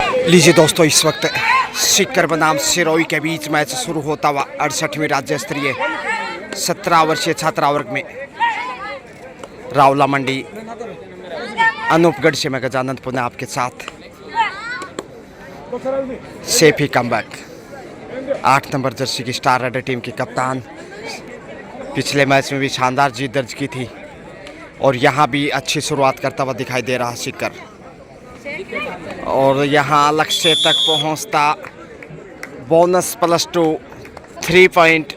लीजिए दोस्तों, इस वक्त सीकर बनाम सिरोही के बीच मैच शुरू होता हुआ 68वीं राज्य स्तरीय 17 वर्षीय छात्रा वर्ग में रावला मंडी अनूपगढ़ से मैं गजानंद पुणे आपके साथ। सेफ ही कमबैक 8 नंबर जर्सी की स्टार रेडर टीम की कप्तान पिछले मैच में भी शानदार जीत दर्ज की थी और यहाँ भी अच्छी शुरुआत करता हुआ दिखाई दे रहा सीकर, और यहाँ लक्ष्य तक पहुँचता बोनस +2 3 पॉइंट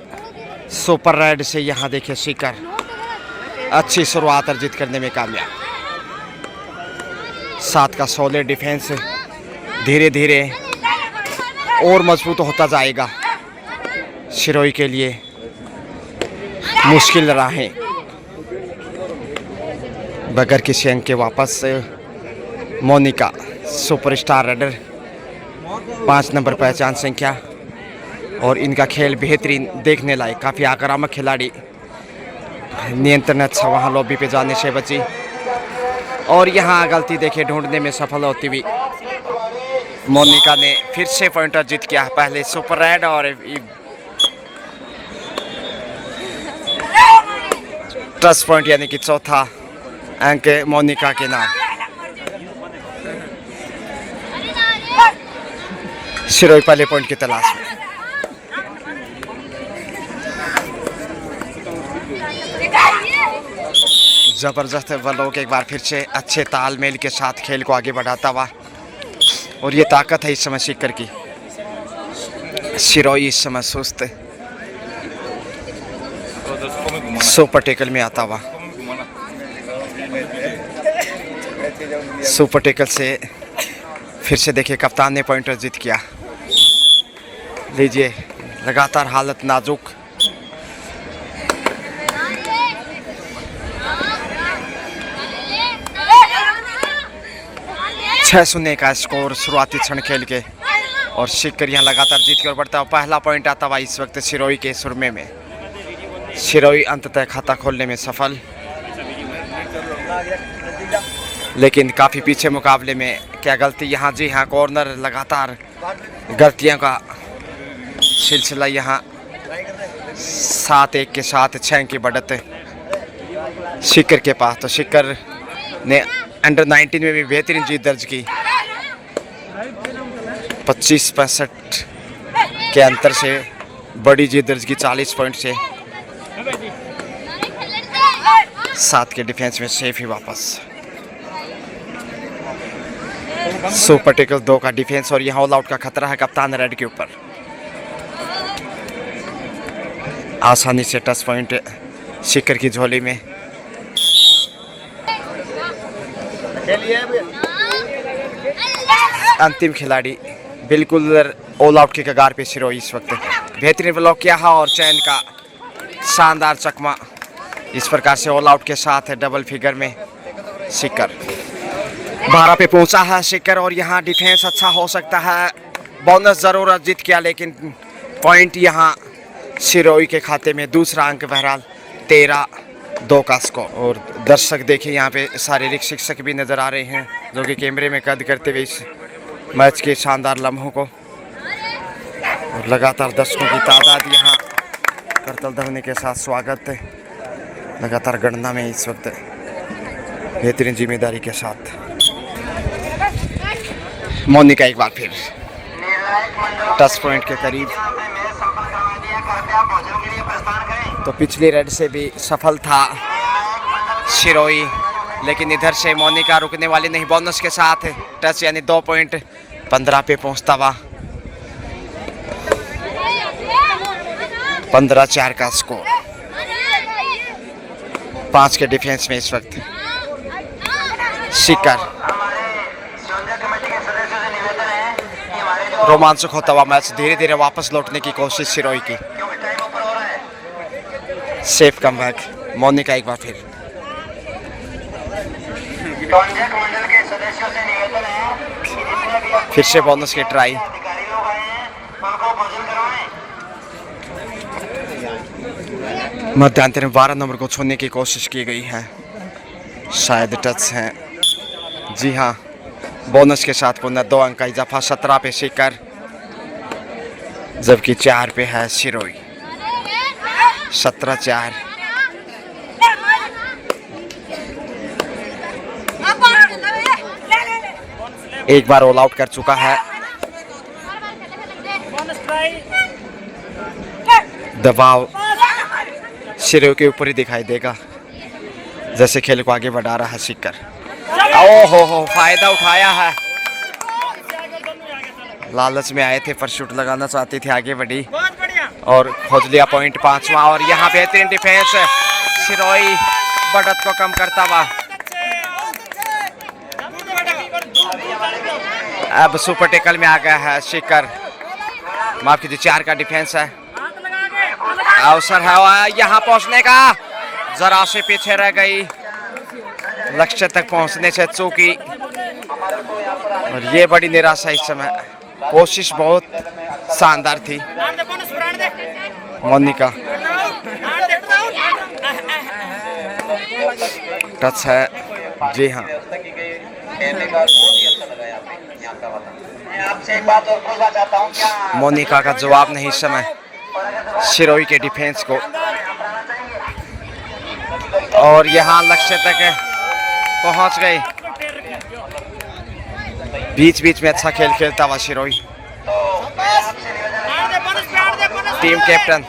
सुपर रेड से। यहाँ देखिए सीकर अच्छी शुरुआत अर्जित करने में कामयाब। 7 का सॉलिड डिफेंस धीरे धीरे और मजबूत होता जाएगा। सिरोही के लिए मुश्किल राहें बगैर किसी अंक के वापस मोनिका सुपरस्टार रेडर 5 नंबर पहचान संख्या, और इनका खेल बेहतरीन देखने लायक, काफ़ी आक्रामक खिलाड़ी। नियंत्रण अच्छा वहाँ लॉबी पे जाने से बची और यहाँ गलती देखिए ढूंढने में सफल होती हुई मोनिका ने फिर से पॉइंट अर्जित किया। पहले सुपर रेड और +10 पॉइंट यानी कि चौथा अंक मोनिका के नाम। सिरोही पहले पॉइंट की तलाश में। जबरदस्त लोग एक बार फिर से अच्छे तालमेल के साथ खेल को आगे बढ़ाता हुआ, और ये ताकत है इस समय सीकर की। सिरोही इस समय सुस्त सुपर टेकल में आता हुआ, सुपर टेकल से फिर से देखिए कप्तान ने पॉइंट अर्जित किया। लीजिए लगातार हालत नाजुक। छह 0 का स्कोर शुरुआती क्षण खेल के, और सीकर यहाँ लगातार जीत की ओर बढ़ता है। पहला पॉइंट आता हुआ इस वक्त सिरोही के सुरमे में। सिरोही अंततः खाता खोलने में सफल, लेकिन काफ़ी पीछे मुकाबले में। क्या गलती यहाँ, जी हाँ, कॉर्नर। लगातार गलतियों का सिलसिला यहाँ 7-1 के साथ 6 की बढ़त सीकर के पास। तो सीकर ने अंडर 19 में भी बेहतरीन जीत दर्ज की, 25-65 के अंतर से बड़ी जीत दर्ज की 40 पॉइंट से। 7 के डिफेंस में सेफ ही वापस। सुपर टेकल 2 का डिफेंस, और यहाँ ऑल आउट का खतरा है कप्तान रेड के ऊपर। आसानी से 10 पॉइंट सीकर की झोली में। अंतिम खिलाड़ी बिल्कुल ऑल आउट की कगार पे सिरोही इस वक्त। बेहतरीन ब्लॉक किया है और चैन का शानदार चकमा। इस प्रकार से ऑल आउट के साथ डबल फिगर में सीकर 12 पे पहुंचा है सीकर, और यहाँ डिफेंस अच्छा हो सकता है। बोनस जरूर अर्जित किया, लेकिन पॉइंट यहाँ सिरोही के खाते में। दूसरा अंक बहरहाल 13-2 का स्कोर। और दर्शक देखिए यहाँ पे शारीरिक शिक्षक भी नज़र आ रहे हैं, जो कि कैमरे में कैद करते हुए इस मैच के शानदार लम्हों को। और लगातार दर्शकों की तादाद यहाँ करतल ध्वनि के साथ स्वागत है। लगातार गणना में इस वक्त बेहतरीन जिम्मेदारी के साथ मोनिका एक बार फिर 10 पॉइंट के करीब। तो पिछली रेड से भी सफल था सिरोही, लेकिन इधर से मोनिका रुकने वाली नहीं। बोनस के साथ टच यानी 2 पॉइंट 15 पे पहुंचता हुआ। 15-4 का स्कोर। 5 के डिफेंस में इस वक्त सीकर। रोमांचक होता हुआ मैच धीरे धीरे वापस लौटने की कोशिश सिरोही की। सेफ कमबैक मोनिका एक बार फिर। फिर से बोनस की ट्राई। मध्यांतर में 12 नंबर को छूने की कोशिश की गई है, शायद टच है। जी हाँ, बोनस के साथ पुनः 2 अंक का इजाफा। 17 पे सीकर, जबकि 4 पे है सिरोही। 17-4। एक बार ऑल आउट कर चुका है। दबाव सिरोही के ऊपर ही दिखाई देगा जैसे खेल को आगे बढ़ा रहा है सीकर। ओहो, फायदा उठाया है। लालच में आए थे, पर शूट लगाना चाहते थे, आगे बढ़ी और खोज लिया पॉइंट 5वां। और यहाँ बेहतरीन डिफेंस, सिरोही बढ़त को कम करता हुआ। अब सुपर टेकल में आ गया है सीकर। माफ कीजिए, 4 का डिफेंस है। अवसर है यहाँ पहुंचने का, जरा से पीछे रह गई, लक्ष्य तक पहुंचने से चूकी। और ये बड़ी निराशा इस समय। कोशिश बहुत शानदार थी मोनिका। टच है, जी हाँ। मोनिका का जवाब नहीं इस समय सिरोही के डिफेंस को। और यहाँ लक्ष्य तक पहुंच गए। बीच बीच में अच्छा खेल खेलता हुआ सिरोही। टीम कैप्टन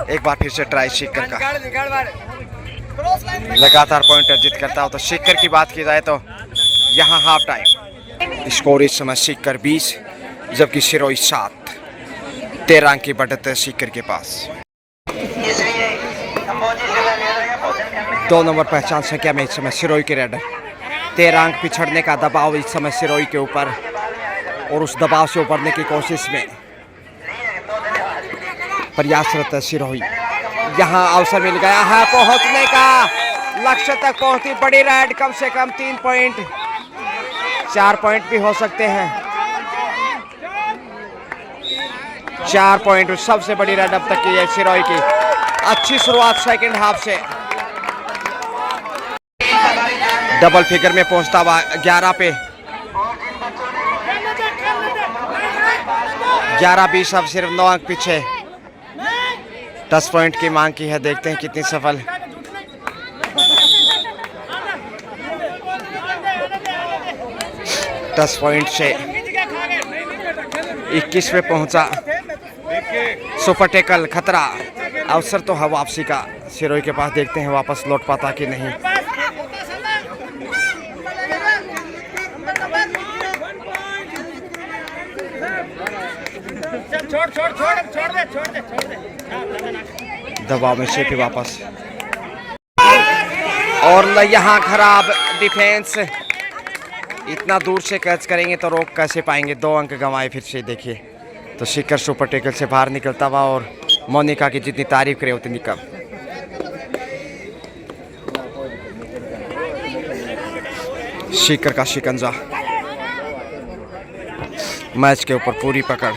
एक बार फिर से ट्राई सीकर का। लगातार पॉइंट अर्जित करता हो तो सीकर की बात की जाए तो यहाँ हाफ टाइम स्कोर इस समय सीकर 20, जबकि सिरोही 7। 13 अंक की बढ़त है सीकर के पास। 2 नंबर पहचान संख्या में इस समय सिरोही के रेडर। 13 अंक पिछड़ने का दबाव इस समय सिरोही के ऊपर, और उस दबाव से उबरने की कोशिश में प्रयासरत है सिरोही। यहाँ अवसर मिल गया है पहुंचने का, लक्ष्य तक पहुंची बड़ी राइड। कम से कम 3 पॉइंट, 4 पॉइंट भी हो सकते हैं। 4 पॉइंट सबसे बड़ी राइड अब तक की है सिरोही की। अच्छी शुरुआत सेकंड हाफ से। डबल फिगर में पहुंचता हुआ 11 पे 11-20, अब सिर्फ 9 अंक पीछे। 10 पॉइंट की मांग की है, देखते हैं कितनी सफल। दस पॉइंट से 21 पे पहुंचा सुपर टेकल। खतरा, अवसर तो है वापसी का सिरोही के पास। देखते हैं वापस लौट पाता कि नहीं। दबाव में से भी वापस, और यहाँ खराब डिफेंस। इतना दूर से कैच करेंगे तो रोक कैसे पाएंगे। 2 अंक गंवाए फिर से। देखिए तो सीकर सुपर टेकल से बाहर निकलता हुआ, और मोनिका की जितनी तारीफ करे उतनी कम। सीकर का शिकंजा, मैच के ऊपर पूरी पकड़।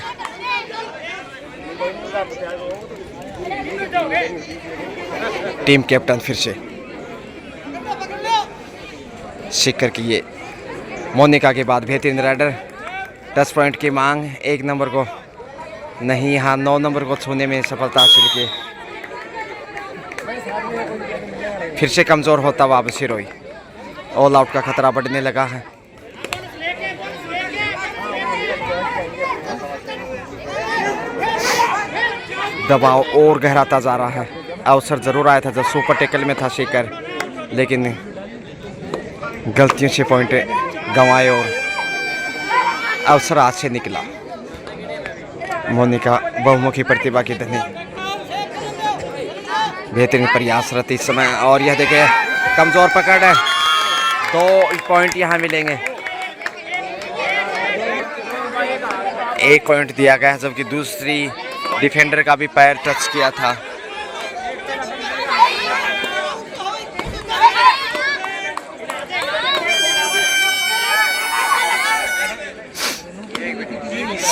टीम कैप्टन फिर से सीकर की ये मोनिका के बाद बेहतरीन राइडर। 10 पॉइंट की मांग, 1 नंबर को नहीं, यहाँ 9 नंबर को छूने में सफलता हासिल की। फिर से कमजोर होता हुआ अब सिरोही। ऑल आउट का खतरा बढ़ने लगा है। दबाव और गहराता जा रहा है। अवसर जरूर आया था जब सुपर टेकल में था सीकर, लेकिन गलतियों से पॉइंट गंवाए और अवसर हाथ से निकला। मोनिका बहुमुखी प्रतिभा की धनी, बेहतरीन प्रयासरत इस समय। और यह देखिए कमजोर पकड़ है। 2 पॉइंट यहाँ मिलेंगे। 1 पॉइंट दिया गया है, जबकि दूसरी डिफेंडर का भी पैर टच किया था।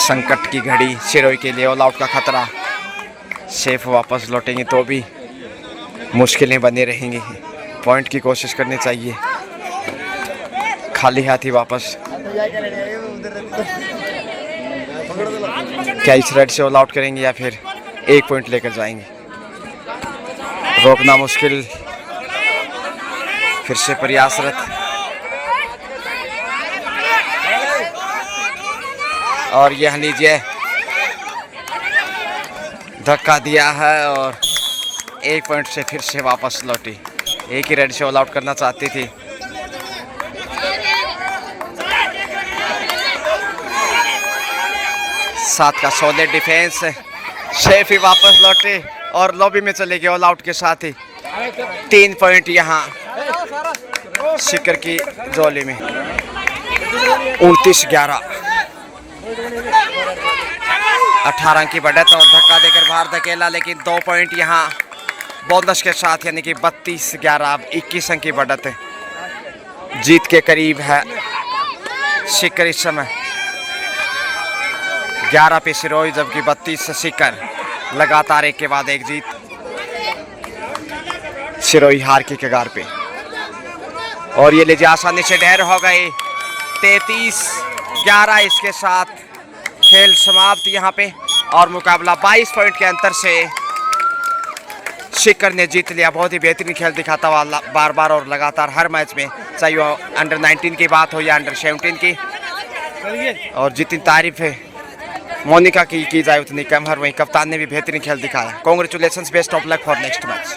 संकट की घड़ी सिरोही के लिए। ऑल आउट का खतरा। सेफ वापस लौटेंगे तो भी मुश्किलें बनी रहेंगी, पॉइंट की कोशिश करनी चाहिए। खाली हाथ ही वापस, क्या इस रेड से ऑल आउट करेंगे या फिर 1 पॉइंट लेकर जाएंगे? रोकना मुश्किल, फिर से प्रयासरत, और यह लीजिए धक्का दिया है और 1 पॉइंट से फिर से वापस लौटी। एक ही रेड से ऑल आउट करना चाहती थी। साथ का सॉलिड डिफेंस, शेफी वापस लौटे और लॉबी में चले गए ऑल आउट के साथ ही। 3 पॉइंट यहाँ शिकर की झोली में। 29-11, 18 की बढ़त और धक्का देकर बाहर धकेला, लेकिन 2 पॉइंट यहाँ बोनस के साथ, यानी कि 32-11। अब 21 अंक की बढ़त है, जीत के करीब है शिकर इस समय। 11 पे सिरोही, जबकि 32 से शिकर। लगातार एक के बाद एक जीत, सिरोही हार की कगार पे। और ये लीजिए आसानी से ढेर हो गए। 33-11 इसके साथ खेल समाप्त यहाँ पे, और मुकाबला 22 पॉइंट के अंतर से शिकर ने जीत लिया। बहुत ही बेहतरीन खेल दिखाता हुआ बार बार और लगातार हर मैच में, चाहे वो अंडर 19 की बात हो या अंडर 17 की। और जितनी तारीफ है मोनिका की जाए उतनी कम है। वहीं कप्तान ने भी बेहतरीन खेल दिखाया। Congratulations, best of luck for next match.